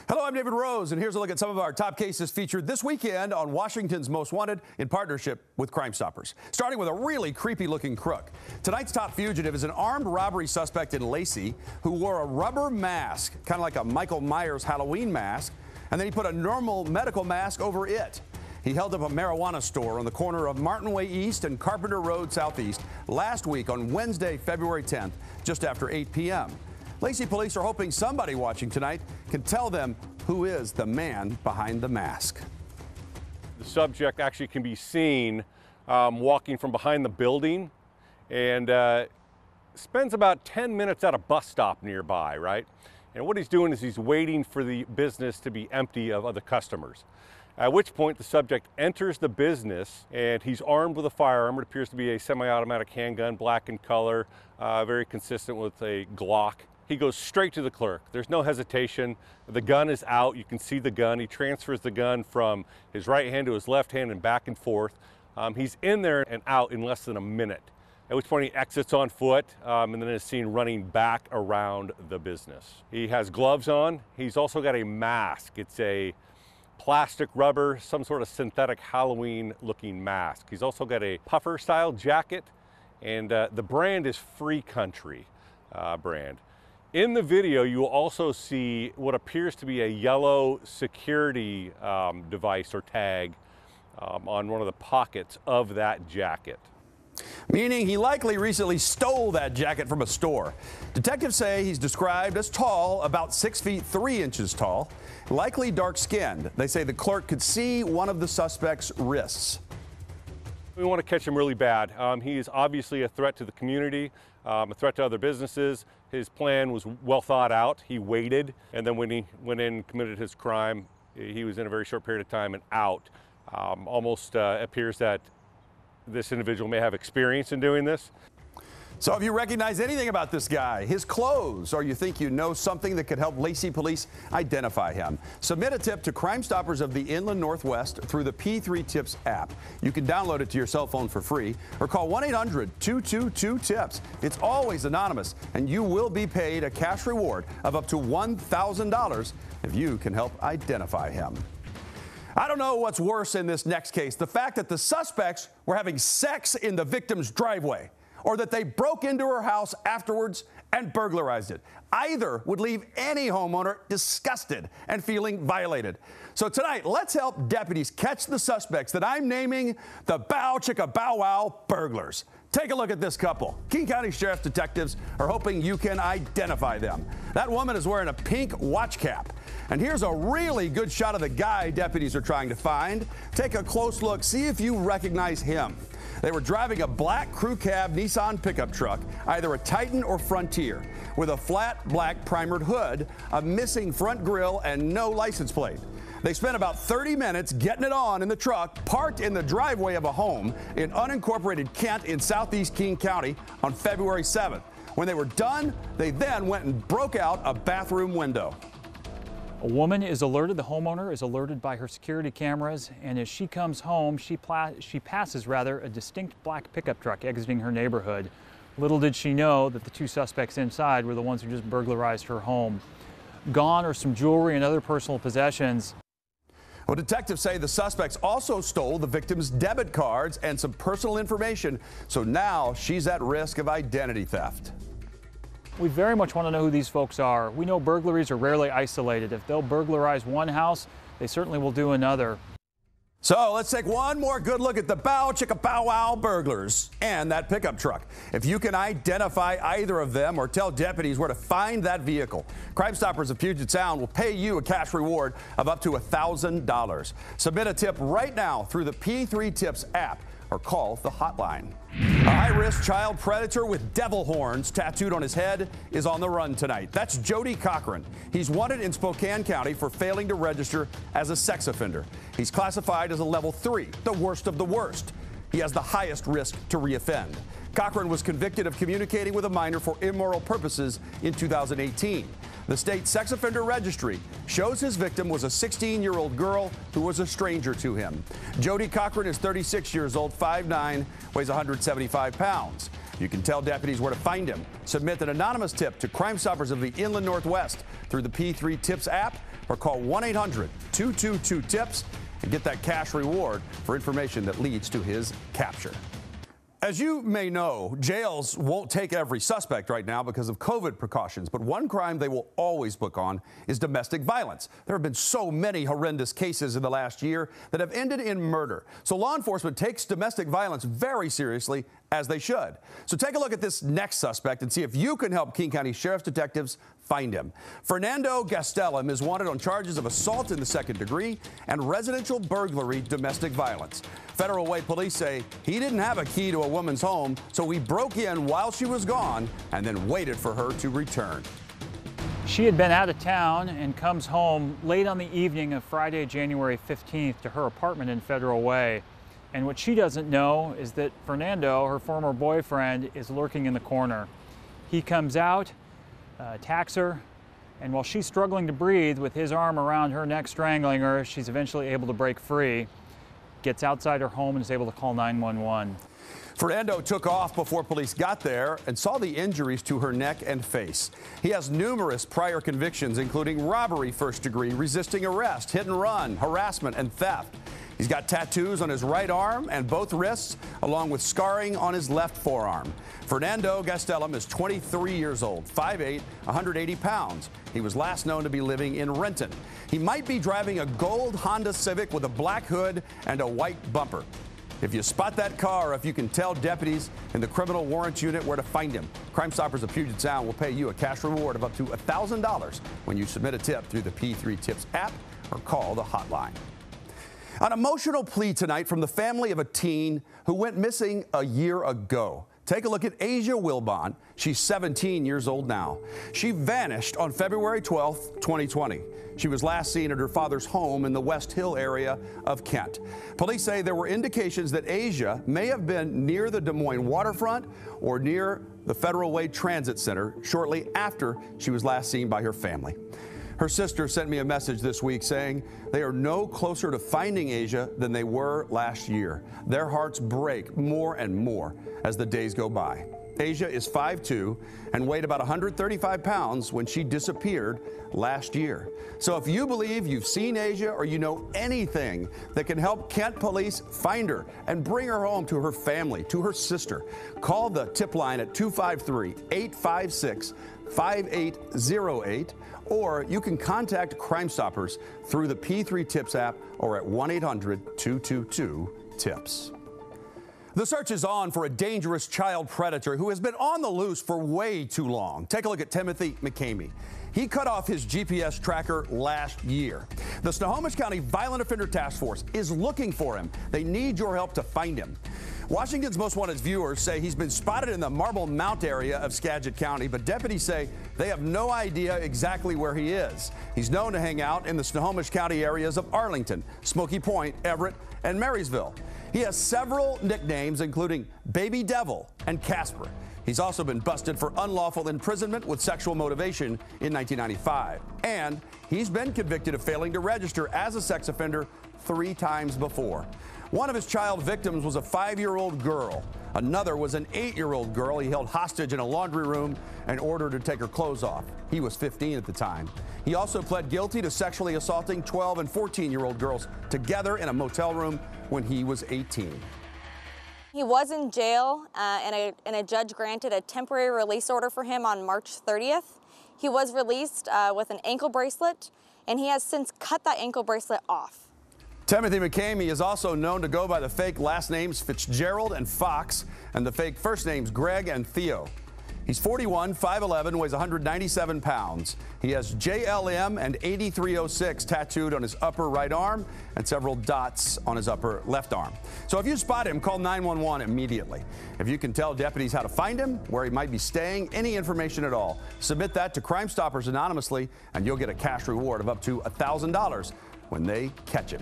Hello, I'm David Rose, and here's a look at some of our top cases featured this weekend on Washington's Most Wanted in partnership with Crime Stoppers. Starting with a really creepy-looking crook. Tonight's top fugitive is an armed robbery suspect in Lacey who wore a rubber mask, kind of like a Michael Myers Halloween mask, and then he put a normal medical mask over it. He held up a marijuana store on the corner of Martin Way East and Carpenter Road Southeast last week on Wednesday, February 10th, just after 8 p.m. Lacey police are hoping somebody watching tonight can tell them who is the man behind the mask. The subject actually can be seen walking from behind the building and spends about 10 minutes at a bus stop nearby, right? And what he's doing is he's waiting for the business to be empty of other customers. At which point the subject enters the business and he's armed with a firearm. It appears to be a semi-automatic handgun, black in color, very consistent with a Glock. He goes straight to the clerk. There's no hesitation. The gun is out. You can see the gun. He transfers the gun from his right hand to his left hand and back and forth. He's in there and out in less than a minute, at which point he exits on foot and then is seen running back around the business. He has gloves on. He's also got a mask. It's a plastic rubber, some sort of synthetic Halloween looking mask. He's also got a puffer style jacket, and the brand is Free Country brand. In the video, you will also see what appears to be a yellow security device or tag on one of the pockets of that jacket. Meaning he likely recently stole that jacket from a store. Detectives say he's described as tall, about 6 feet 3 inches tall, likely dark-skinned. They say the clerk could see one of the suspect's wrists. We want to catch him really bad. He is obviously a threat to the community, a threat to other businesses. His plan was well thought out. He waited, and then when he went in and committed his crime, he was in a very short period of time and out. Almost appears that this individual may have experience in doing this. So if you recognize anything about this guy, his clothes, or you think you know something that could help Lacey police identify him, submit a tip to Crime Stoppers of the Inland Northwest through the P3 Tips app. You can download it to your cell phone for free or call 1-800-222-TIPS. It's always anonymous, and you will be paid a cash reward of up to $1,000 if you can help identify him. I don't know what's worse in this next case, the fact that the suspects were having sex in the victim's driveway, or that they broke into her house afterwards and burglarized it. Either would leave any homeowner disgusted and feeling violated. So tonight, let's help deputies catch the suspects that I'm naming the Bow Chicka Bow Wow burglars. Take a look at this couple. King County Sheriff's detectives are hoping you can identify them. That woman is wearing a pink watch cap. And here's a really good shot of the guy deputies are trying to find. Take a close look, see if you recognize him. They were driving a black crew cab Nissan pickup truck, either a Titan or Frontier, with a flat black primered hood, a missing front grille, and no license plate. They spent about 30 minutes getting it on in the truck, parked in the driveway of a home in unincorporated Kent in southeast King County on February 7th. When they were done, they then went and broke out a bathroom window. A woman is alerted, the homeowner is alerted by her security cameras, and as she comes home, she passes a distinct black pickup truck exiting her neighborhood. Little did she know that the two suspects inside were the ones who just burglarized her home. Gone are some jewelry and other personal possessions. Well, detectives say the suspects also stole the victim's debit cards and some personal information, so now she's at risk of identity theft. We very much want to know who these folks are. We know burglaries are rarely isolated. If they'll burglarize one house, they certainly will do another. So let's take one more good look at the Bow Chicka Bow Wow burglars and that pickup truck. If you can identify either of them or tell deputies where to find that vehicle, Crime Stoppers of Puget Sound will pay you a cash reward of up to $1,000. Submit a tip right now through the P3 Tips app or call the hotline. A high-risk child predator with devil horns tattooed on his head is on the run tonight. That's Jody Cochran. He's wanted in Spokane County for failing to register as a sex offender. He's classified as a level 3, the worst of the worst. He has the highest risk to reoffend. Cochran was convicted of communicating with a minor for immoral purposes in 2018. The state sex offender registry shows his victim was a 16-year-old girl who was a stranger to him. Jody Cochran is 36 years old, 5'9", weighs 175 pounds. You can tell deputies where to find him. Submit an anonymous tip to Crime Stoppers of the Inland Northwest through the P3 Tips app or call 1-800-222-TIPS and get that cash reward for information that leads to his capture. As you may know, jails won't take every suspect right now because of COVID precautions, but one crime they will always book on is domestic violence. There have been so many horrendous cases in the last year that have ended in murder. So law enforcement takes domestic violence very seriously, as they should. So take a look at this next suspect and see if you can help King County Sheriff's detectives find him. Fernando Gastelum is wanted on charges of assault in the second degree and residential burglary domestic violence. Federal Way police say he didn't have a key to a woman's home, so he broke in while she was gone and then waited for her to return. She had been out of town and comes home late on the evening of Friday, January 15th to her apartment in Federal Way. And what she doesn't know is that Fernando, her former boyfriend, is lurking in the corner. He comes out, attacks her, and while she's struggling to breathe with his arm around her neck strangling her, she's eventually able to break free, gets outside her home and is able to call 911. Fernando took off before police got there and saw the injuries to her neck and face. He has numerous prior convictions, including robbery first degree, resisting arrest, hit and run, harassment, and theft. He's got tattoos on his right arm and both wrists, along with scarring on his left forearm. Fernando Gastelum is 23 years old, 5'8", 180 pounds. He was last known to be living in Renton. He might be driving a gold Honda Civic with a black hood and a white bumper. If you spot that car, or if you can tell deputies in the criminal warrants unit where to find him, Crime Stoppers of Puget Sound will pay you a cash reward of up to $1,000 when you submit a tip through the P3 Tips app or call the hotline. An emotional plea tonight from the family of a teen who went missing a year ago. Take a look at Asia Wilbon. She's 17 years old now. She vanished on February 12th, 2020. She was last seen at her father's home in the West Hill area of Kent. Police say there were indications that Asia may have been near the Des Moines waterfront or near the Federal Way Transit Center shortly after she was last seen by her family. Her sister sent me a message this week saying they are no closer to finding Asia than they were last year. Their hearts break more and more as the days go by. Asia is 5'2" and weighed about 135 pounds when she disappeared last year. So if you believe you've seen Asia or you know anything that can help Kent police find her and bring her home to her family, to her sister, call the tip line at 253-856-5808, or you can contact Crime Stoppers through the P3 Tips app or at 1-800-222-TIPS. The search is on for a dangerous child predator who has been on the loose for way too long. Take a look at Timothy McCamey. He cut off his GPS tracker last year. The Snohomish County Violent Offender Task Force is looking for him. They need your help to find him. Washington's Most Wanted viewers say he's been spotted in the Marble Mount area of Skagit County, but deputies say they have no idea exactly where he is. He's known to hang out in the Snohomish County areas of Arlington, Smoky Point, Everett, and Marysville. He has several nicknames, including Baby Devil and Casper. He's also been busted for unlawful imprisonment with sexual motivation in 1995. And he's been convicted of failing to register as a sex offender 3 times before. One of his child victims was a 5-year-old girl. Another was an 8-year-old girl he held hostage in a laundry room and ordered to take her clothes off. He was 15 at the time. He also pled guilty to sexually assaulting 12 and 14-year-old girls together in a motel room when he was 18. He was in jail and a judge granted a temporary release order for him on March 30th. He was released with an ankle bracelet, and he has since cut that ankle bracelet off. Timothy McCamey is also known to go by the fake last names Fitzgerald and Fox and the fake first names Greg and Theo. He's 41, 5'11", weighs 197 pounds. He has JLM and 8306 tattooed on his upper right arm and several dots on his upper left arm. So if you spot him, call 911 immediately. If you can tell deputies how to find him, where he might be staying, any information at all, submit that to Crime Stoppers anonymously and you'll get a cash reward of up to $1,000 when they catch him.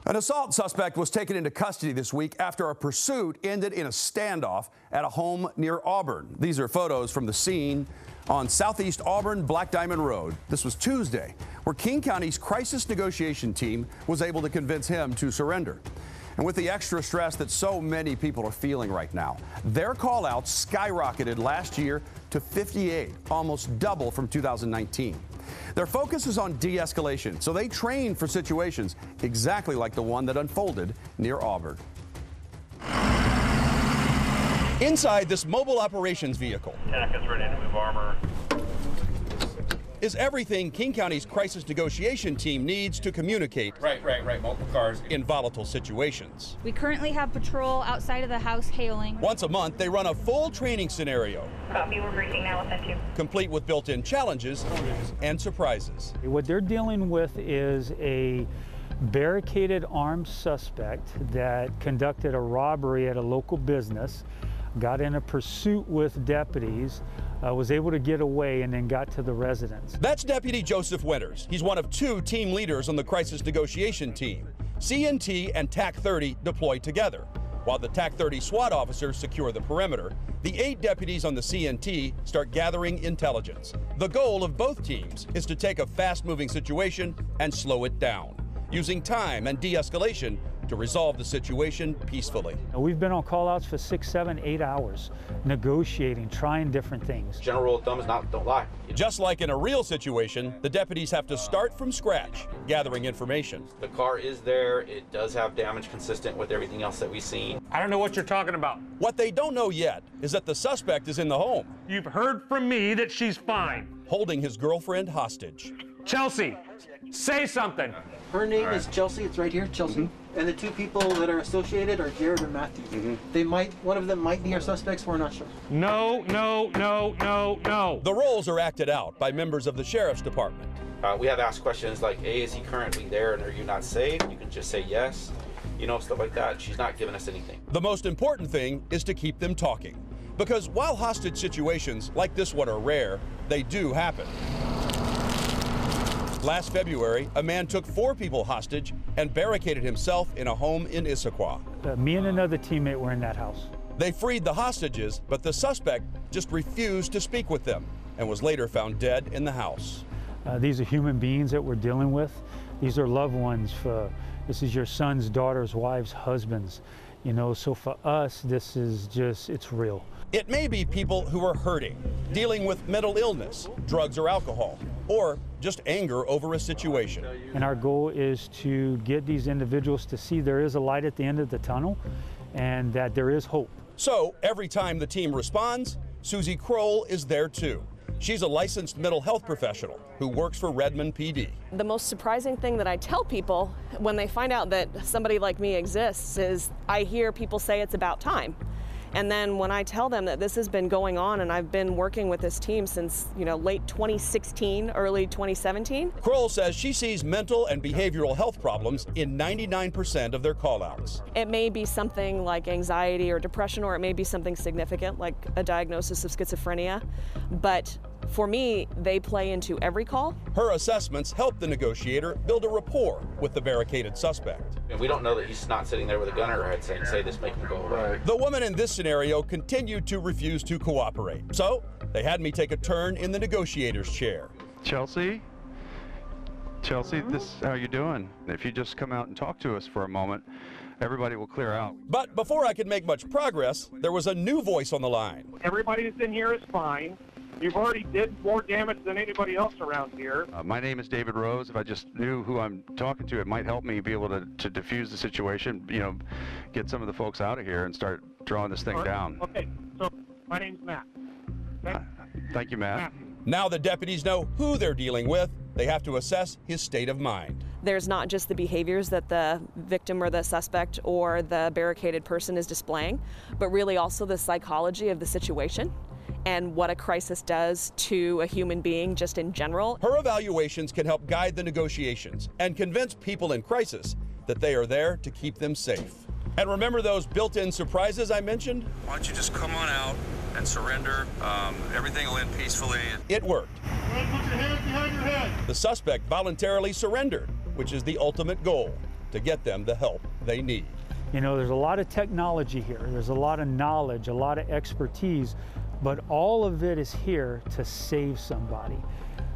An assault suspect was taken into custody this week after a pursuit ended in a standoff at a home near Auburn. These are photos from the scene on Southeast Auburn Black Diamond Road. This was Tuesday, where King County's crisis negotiation team was able to convince him to surrender. And with the extra stress that so many people are feeling right now, their call-outs skyrocketed last year to 58, almost double from 2019. Their focus is on de-escalation, so they train for situations exactly like the one that unfolded near Auburn. Inside this mobile operations vehicle TAC is ready to move armor. is everything King County's crisis negotiation team needs to communicate. Right. Multiple cars. In volatile situations. We currently have patrol outside of the house hailing. Once a month, they run a full training scenario. Copy, we're briefing now with that too. Complete with built-in challenges and surprises. What they're dealing with is a barricaded armed suspect that conducted a robbery at a local business, got in a pursuit with deputies, was able to get away, and then got to the residence. That's Deputy Joseph Winters. He's one of 2 team leaders on the crisis negotiation team. CNT and TAC 30 deploy together. While the TAC 30 SWAT officers secure the perimeter, the 8 deputies on the CNT start gathering intelligence. The goal of both teams is to take a fast-moving situation and slow it down, using time and de-escalation to resolve the situation peacefully. We've been on call-outs for 6, 7, 8 hours, negotiating, trying different things. General rule of thumb is don't lie. Just like in a real situation, the deputies have to start from scratch, gathering information. The car is there. It does have damage consistent with everything else that we've seen. I don't know what you're talking about. What they don't know yet is that the suspect is in the home, You've heard from me that she's fine. holding his girlfriend hostage. Chelsea, say something. Her name is Chelsea. It's right here, Chelsea. And the 2 people that are associated are Jared and Matthew. One of them might be our suspects. We're not sure. No. The roles are acted out by members of the Sheriff's Department. We have asked questions like, A, is he currently there and are you not safe? You can just say yes, stuff like that. She's not giving us anything. The most important thing is to keep them talking, because while hostage situations like this one are rare, they do happen. Last February, a man took 4 people hostage and barricaded himself in a home in Issaquah. Me and another teammate were in that house. They freed the hostages, but the suspect just refused to speak with them and was later found dead in the house. These are human beings that we're dealing with. These are loved ones. This is your sons, daughters, wives, husbands. So for us, this is just, it's real. It may be people who are hurting, dealing with mental illness, drugs or alcohol, or just anger over a situation. And our goal is to get these individuals to see there is a light at the end of the tunnel and that there is hope. So every time the team responds, Susie Kroll is there too. She's a licensed mental health professional who works for Redmond PD. The most surprising thing that I tell people when they find out that somebody like me exists is I hear people say it's about time. And then when I tell them that this has been going on and I've been working with this team since, late 2016, early 2017. Kroll says she sees mental and behavioral health problems in 99% of their call-outs. It may be something like anxiety or depression, or it may be something significant like a diagnosis of schizophrenia. But for me, they play into every call. Her assessments help the negotiator build a rapport with the barricaded suspect. And we don't know that he's not sitting there with a gun at her head saying, say this, make him go away. The woman in this scenario continued to refuse to cooperate. So they had me take a turn in the negotiator's chair. Chelsea, this is how you doing? If you just come out and talk to us for a moment, everybody will clear out. But before I could make much progress, there was a new voice on the line. Everybody that's in here is fine. You've already did more damage than anybody else around here. My name is David Rose. If I just knew who I'm talking to, it might help me be able to diffuse the situation, get some of the folks out of here and start drawing this thing down. Okay, so my name's Matt. Thank you, Matt. Now the deputies know who they're dealing with. They have to assess his state of mind. There's not just the behaviors that the victim or the suspect or the barricaded person is displaying, but really also the psychology of the situation and what a crisis does to a human being just in general. Her evaluations can help guide the negotiations and convince people in crisis that they are there to keep them safe. And remember those built-in surprises I mentioned? Why don't you just come on out and surrender? Everything will end peacefully. It worked. Put your hands behind your head. The suspect voluntarily surrendered, which is the ultimate goal, to get them the help they need. There's a lot of technology here. There's a lot of knowledge, a lot of expertise, but all of it is here to save somebody.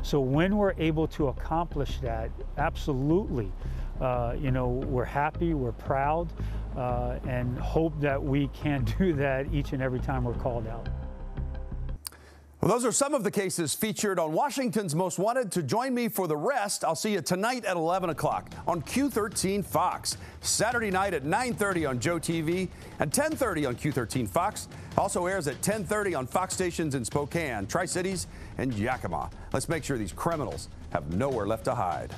So when we're able to accomplish that, absolutely, we're happy, we're proud, and hope that we can do that each and every time we're called out. Well, those are some of the cases featured on Washington's Most Wanted. To join me for the rest, I'll see you tonight at 11 o'clock on Q13 Fox. Saturday night at 9:30 on Joe TV and 10:30 on Q13 Fox. Also airs at 10:30 on Fox stations in Spokane, Tri-Cities, and Yakima. Let's make sure these criminals have nowhere left to hide.